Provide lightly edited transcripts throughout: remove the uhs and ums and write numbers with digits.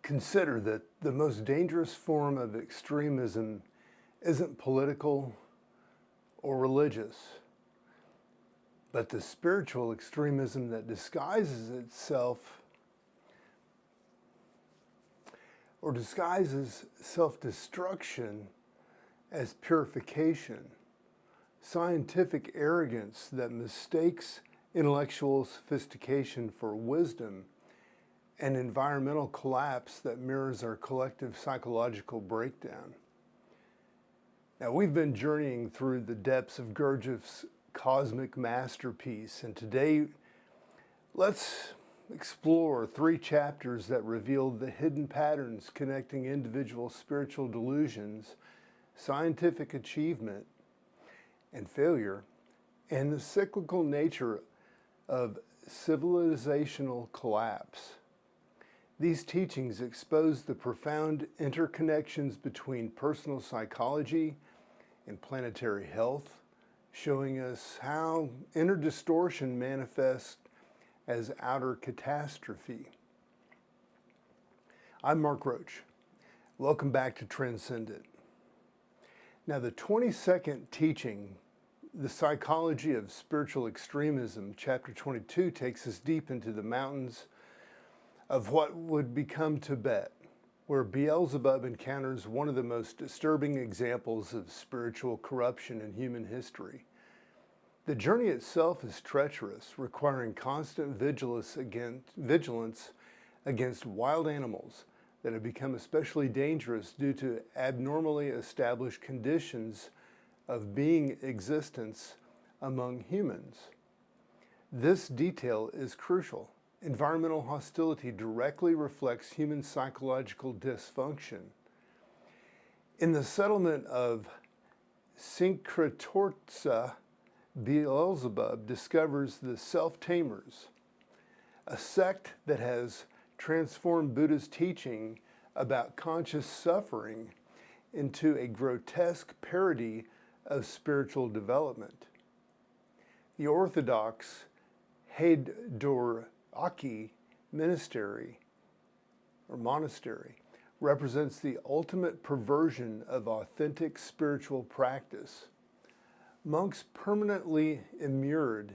Consider that the most dangerous form of extremism isn't political or religious, but the spiritual extremism that disguises itself or disguises self-destruction as purification, scientific arrogance that mistakes intellectual sophistication for wisdom, and environmental collapse that mirrors our collective psychological breakdown. Now, we've been journeying through the depths of Gurdjieff's cosmic masterpiece, and today let's explore 3 chapters that reveal the hidden patterns connecting individual spiritual delusions, scientific achievement and failure, and the cyclical nature of civilizational collapse. These teachings expose the profound interconnections between personal psychology and planetary health, showing us how inner distortion manifests as outer catastrophe. I'm Mark Roach. Welcome back to Transcendent. Now, the 22nd teaching, The Psychology of Spiritual Extremism, chapter 22, takes us deep into the mountains of what would become Tibet, where Beelzebub encounters one of the most disturbing examples of spiritual corruption in human history. The journey itself is treacherous, requiring constant vigilance against wild animals that have become especially dangerous due to abnormally established conditions of being existence among humans. This detail is crucial. Environmental hostility directly reflects human psychological dysfunction. In the settlement of Syncretortsa, Beelzebub discovers the self-tamers, a sect that has transformed Buddha's teaching about conscious suffering into a grotesque parody of spiritual development. The orthodox Heidoraki monastery represents the ultimate perversion of authentic spiritual practice. Monks permanently immured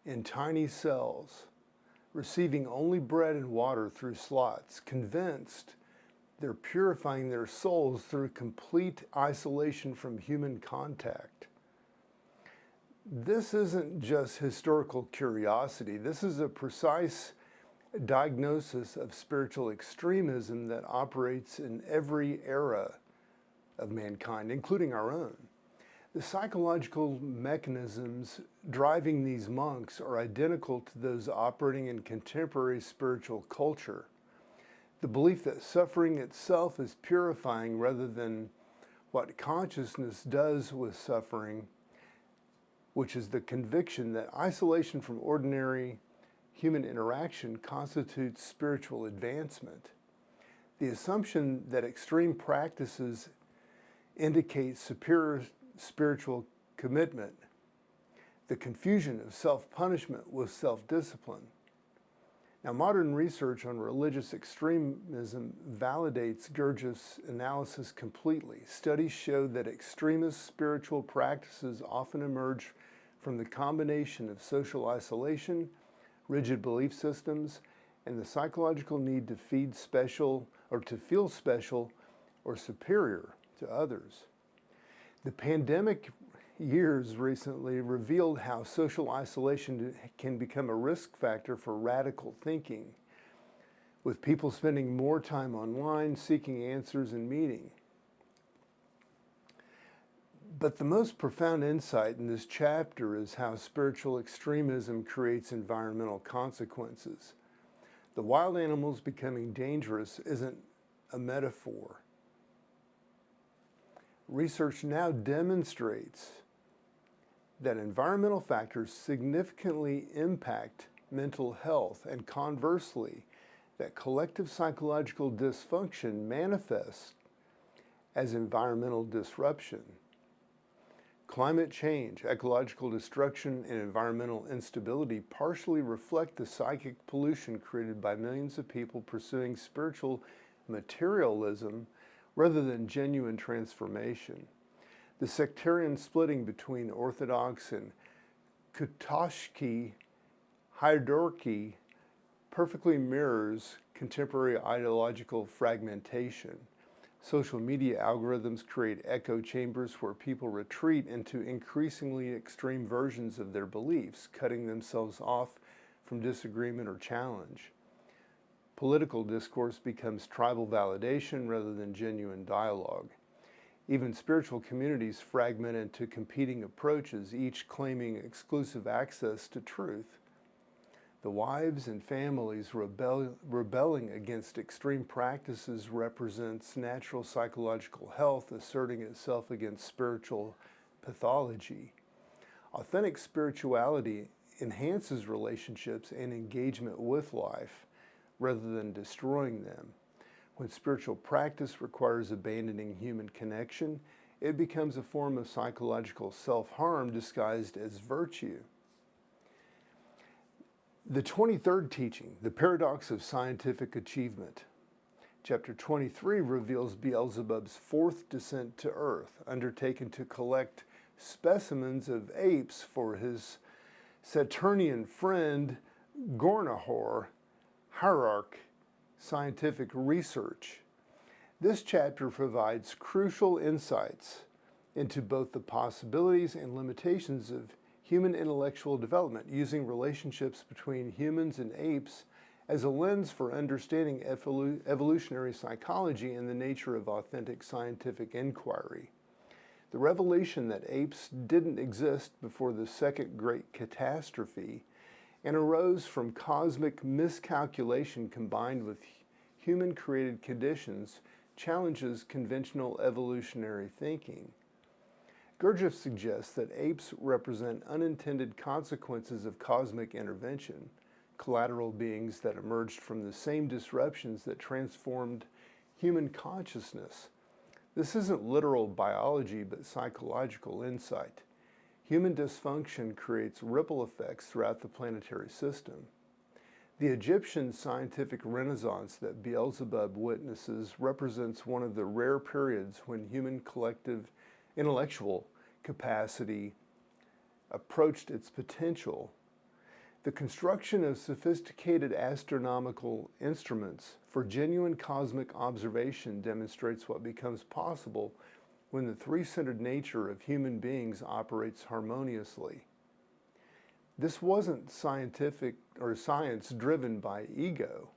in tiny cells, receiving only bread and water through slots, convinced they're purifying their souls through complete isolation from human contact. This isn't just historical curiosity. This is a precise diagnosis of spiritual extremism that operates in every era of mankind, including our own. The psychological mechanisms driving these monks are identical to those operating in contemporary spiritual culture. The belief that suffering itself is purifying rather than what consciousness does with suffering, which is the conviction that isolation from ordinary human interaction constitutes spiritual advancement. The assumption that extreme practices indicate superior spiritual commitment. The confusion of self-punishment with self-discipline. Now, modern research on religious extremism validates Gurdjieff's analysis completely. Studies show that extremist spiritual practices often emerge from the combination of social isolation, rigid belief systems, and the psychological need to feel special or superior to others. The pandemic years recently revealed how social isolation can become a risk factor for radical thinking, with people spending more time online seeking answers and meeting. But the most profound insight in this chapter is how spiritual extremism creates environmental consequences. The wild animals becoming dangerous isn't a metaphor. Research now demonstrates that environmental factors significantly impact mental health, and conversely, that collective psychological dysfunction manifests as environmental disruption. Climate change, ecological destruction, and environmental instability partially reflect the psychic pollution created by millions of people pursuing spiritual materialism rather than genuine transformation. The sectarian splitting between Orthodox and Katoshki hierarchy perfectly mirrors contemporary ideological fragmentation. Social media algorithms create echo chambers where people retreat into increasingly extreme versions of their beliefs, cutting themselves off from disagreement or challenge. Political discourse becomes tribal validation rather than genuine dialogue. Even spiritual communities fragment into competing approaches, each claiming exclusive access to truth. The wives and families rebelling against extreme practices represents natural psychological health asserting itself against spiritual pathology. Authentic spirituality enhances relationships and engagement with life rather than destroying them. When spiritual practice requires abandoning human connection, it becomes a form of psychological self-harm disguised as virtue. The 23rd teaching, the paradox of scientific achievement. Chapter 23 reveals Beelzebub's fourth descent to Earth, undertaken to collect specimens of apes for his Saturnian friend Gurdjieff hierarch scientific research. This chapter provides crucial insights into both the possibilities and limitations of human intellectual development, using relationships between humans and apes as a lens for understanding evolutionary psychology and the nature of authentic scientific inquiry. The revelation that apes didn't exist before the second great catastrophe and arose from cosmic miscalculation combined with human-created conditions challenges conventional evolutionary thinking. Gurdjieff suggests that apes represent unintended consequences of cosmic intervention, collateral beings that emerged from the same disruptions that transformed human consciousness. This isn't literal biology, but psychological insight. Human dysfunction creates ripple effects throughout the planetary system. The Egyptian scientific renaissance that Beelzebub witnesses represents one of the rare periods when human collective intellectual capacity approached its potential. The construction of sophisticated astronomical instruments for genuine cosmic observation demonstrates what becomes possible when the three-centered nature of human beings operates harmoniously. This wasn't scientific or science driven by ego,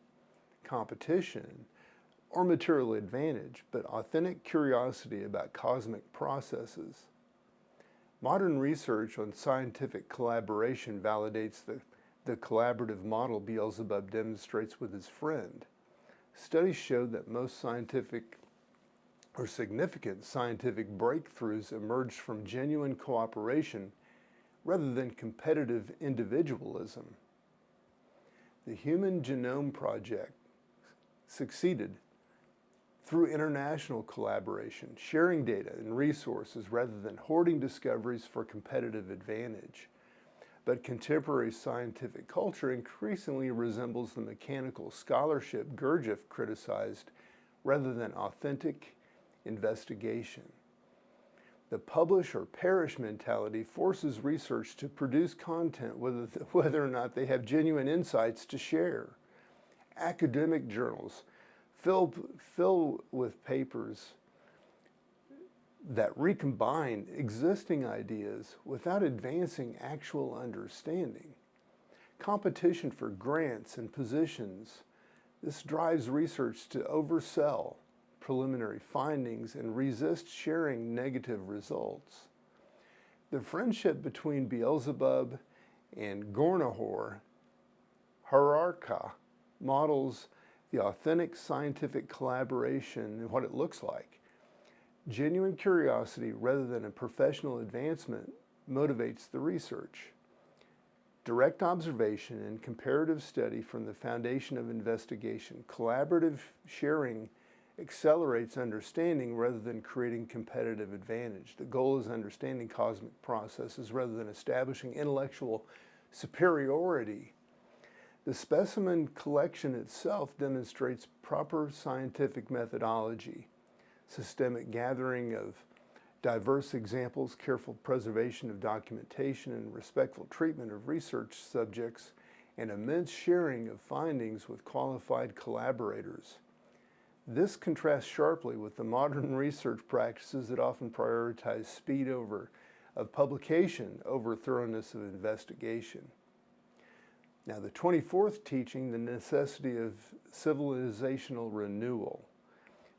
competition, or material advantage, but authentic curiosity about cosmic processes. Modern research on scientific collaboration validates the collaborative model Beelzebub demonstrates with his friend. Studies show that most scientific or significant scientific breakthroughs emerged from genuine cooperation rather than competitive individualism. The Human Genome Project succeeded through international collaboration, sharing data and resources rather than hoarding discoveries for competitive advantage. But contemporary scientific culture increasingly resembles the mechanical scholarship Gurdjieff criticized rather than authentic investigation. The publish or perish mentality forces research to produce content whether or not they have genuine insights to share. Academic journals fill with papers that recombine existing ideas without advancing actual understanding. Competition for grants and positions, this drives research to oversell preliminary findings and resist sharing negative results. The friendship between Beelzebub and Gurdjieff hierarchy models the authentic scientific collaboration and what it looks like. Genuine curiosity rather than a professional advancement motivates the research. Direct observation and comparative study from the foundation of investigation. Collaborative sharing accelerates understanding rather than creating competitive advantage. The goal is understanding cosmic processes rather than establishing intellectual superiority. The specimen collection itself demonstrates proper scientific methodology, systemic gathering of diverse examples, careful preservation of documentation, and respectful treatment of research subjects, and immense sharing of findings with qualified collaborators. This contrasts sharply with the modern research practices that often prioritize speed of publication over thoroughness of investigation. Now, the 24th teaching, the necessity of civilizational renewal.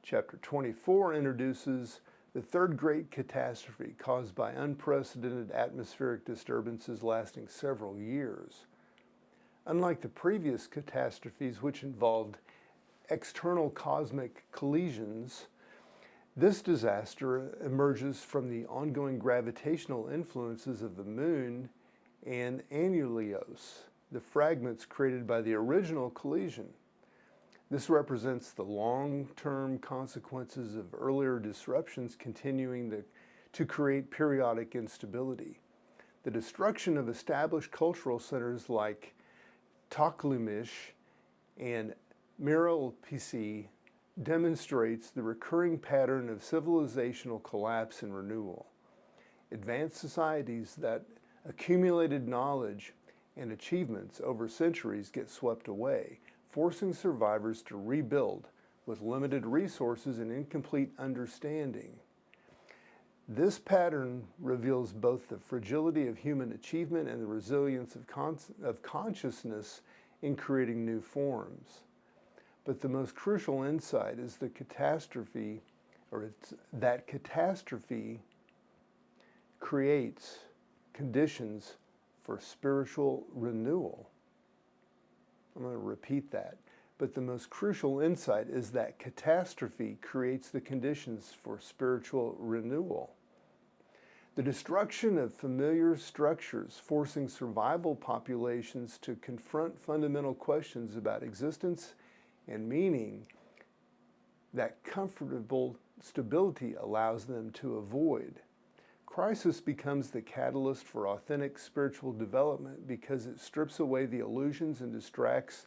Chapter 24 introduces the third great catastrophe caused by unprecedented atmospheric disturbances lasting several years. Unlike the previous catastrophes, which involved external cosmic collisions, this disaster emerges from the ongoing gravitational influences of the Moon and annulus, the fragments created by the original collision. This represents the long-term consequences of earlier disruptions continuing to create periodic instability. The destruction of established cultural centers like Toklumish and Miralpisi demonstrates the recurring pattern of civilizational collapse and renewal. Advanced societies that accumulated knowledge and achievements over centuries get swept away, forcing survivors to rebuild with limited resources and incomplete understanding. This pattern reveals both the fragility of human achievement and the resilience of consciousness in creating new forms. But the most crucial insight is that catastrophe creates conditions for spiritual renewal. I'm going to repeat that. But the most crucial insight is that catastrophe creates the conditions for spiritual renewal. The destruction of familiar structures, forcing survival populations to confront fundamental questions about existence and meaning that comfortable stability allows them to avoid. Crisis becomes the catalyst for authentic spiritual development because it strips away the illusions and distractions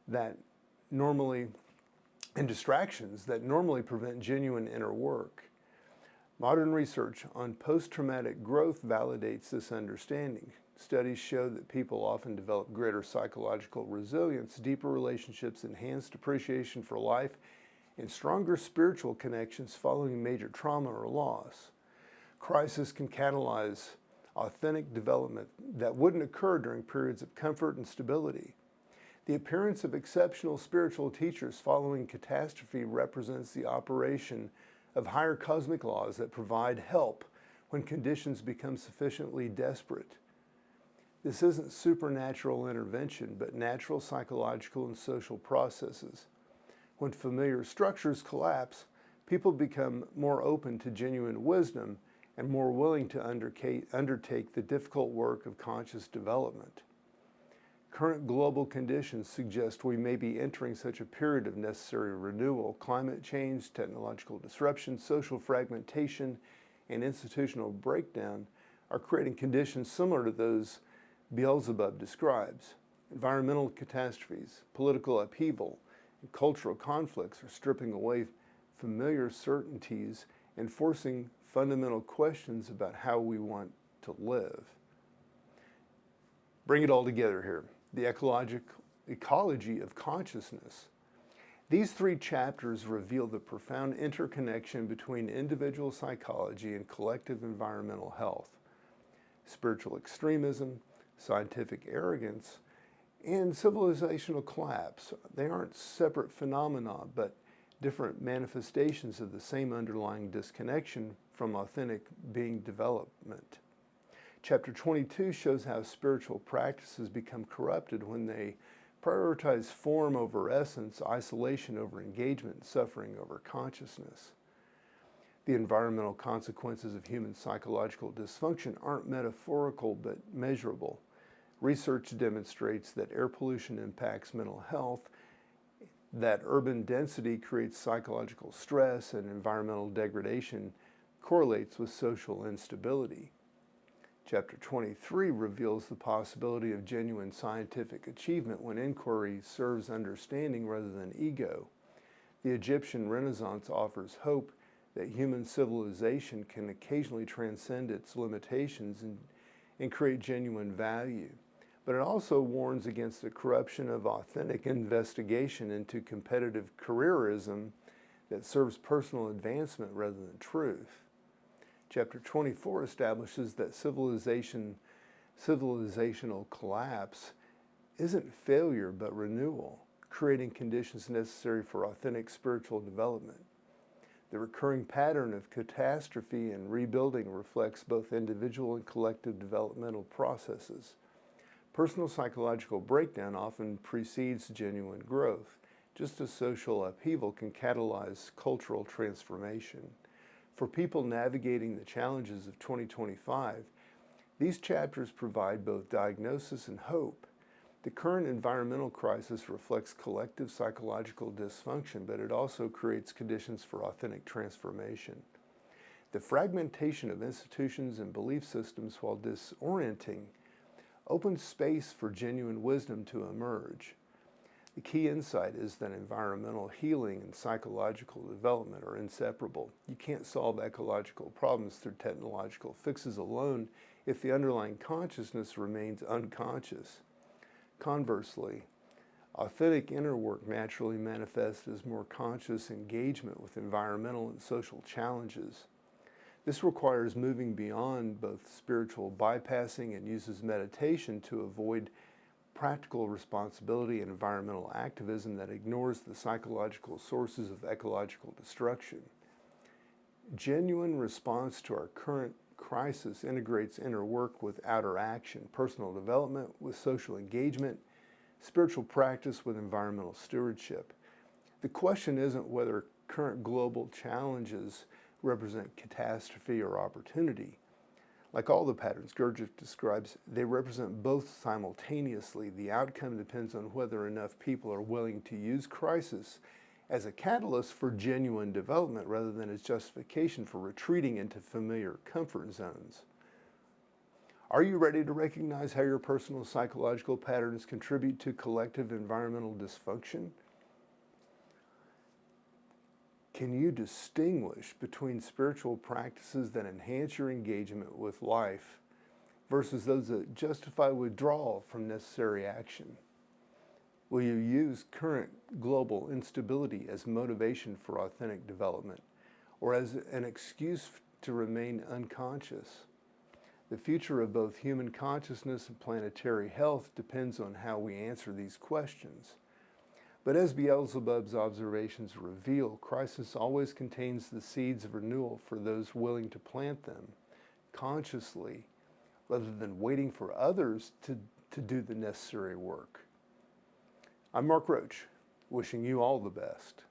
that normally prevent genuine inner work. Modern research on post-traumatic growth validates this understanding. Studies show that people often develop greater psychological resilience, deeper relationships, enhanced appreciation for life, and stronger spiritual connections following major trauma or loss. Crisis can catalyze authentic development that wouldn't occur during periods of comfort and stability. The appearance of exceptional spiritual teachers following catastrophe represents the operation of higher cosmic laws that provide help when conditions become sufficiently desperate. This isn't supernatural intervention, but natural psychological and social processes. When familiar structures collapse, people become more open to genuine wisdom and more willing to undertake the difficult work of conscious development. Current global conditions suggest we may be entering such a period of necessary renewal. Climate change, technological disruption, social fragmentation, and institutional breakdown are creating conditions similar to those Beelzebub describes. Environmental catastrophes, political upheaval, and cultural conflicts are stripping away familiar certainties and forcing fundamental questions about how we want to live. Bring it all together here. The ecology of consciousness. These three chapters reveal the profound interconnection between individual psychology and collective environmental health. Spiritual extremism, scientific arrogance, and civilizational collapse. They aren't separate phenomena, but different manifestations of the same underlying disconnection from authentic being development. Chapter 22 shows how spiritual practices become corrupted when they prioritize form over essence, isolation over engagement, suffering over consciousness. The environmental consequences of human psychological dysfunction aren't metaphorical but measurable. Research demonstrates that air pollution impacts mental health, that urban density creates psychological stress, and environmental degradation correlates with social instability. Chapter 23 reveals the possibility of genuine scientific achievement when inquiry serves understanding rather than ego. The Egyptian Renaissance offers hope that human civilization can occasionally transcend its limitations and create genuine value. But it also warns against the corruption of authentic investigation into competitive careerism that serves personal advancement rather than truth. Chapter 24 establishes that civilizational collapse isn't failure but renewal, creating conditions necessary for authentic spiritual development. The recurring pattern of catastrophe and rebuilding reflects both individual and collective developmental processes. Personal psychological breakdown often precedes genuine growth, just as social upheaval can catalyze cultural transformation. For people navigating the challenges of 2025, these chapters provide both diagnosis and hope. The current environmental crisis reflects collective psychological dysfunction, but it also creates conditions for authentic transformation. The fragmentation of institutions and belief systems, while disorienting, opens space for genuine wisdom to emerge. The key insight is that environmental healing and psychological development are inseparable. You can't solve ecological problems through technological fixes alone if the underlying consciousness remains unconscious. Conversely, authentic inner work naturally manifests as more conscious engagement with environmental and social challenges. This requires moving beyond both spiritual bypassing and uses meditation to avoid practical responsibility and environmental activism that ignores the psychological sources of ecological destruction. Genuine response to our current crisis integrates inner work with outer action, personal development with social engagement, spiritual practice with environmental stewardship. The question isn't whether current global challenges represent catastrophe or opportunity. Like all the patterns Gurdjieff describes, they represent both simultaneously. The outcome depends on whether enough people are willing to use crisis as a catalyst for genuine development rather than as justification for retreating into familiar comfort zones. Are you ready to recognize how your personal psychological patterns contribute to collective environmental dysfunction? Can you distinguish between spiritual practices that enhance your engagement with life versus those that justify withdrawal from necessary action? Will you use current global instability as motivation for authentic development or as an excuse to remain unconscious? The future of both human consciousness and planetary health depends on how we answer these questions. But as Beelzebub's observations reveal, crisis always contains the seeds of renewal for those willing to plant them consciously rather than waiting for others to do the necessary work. I'm Mark Roach, wishing you all the best.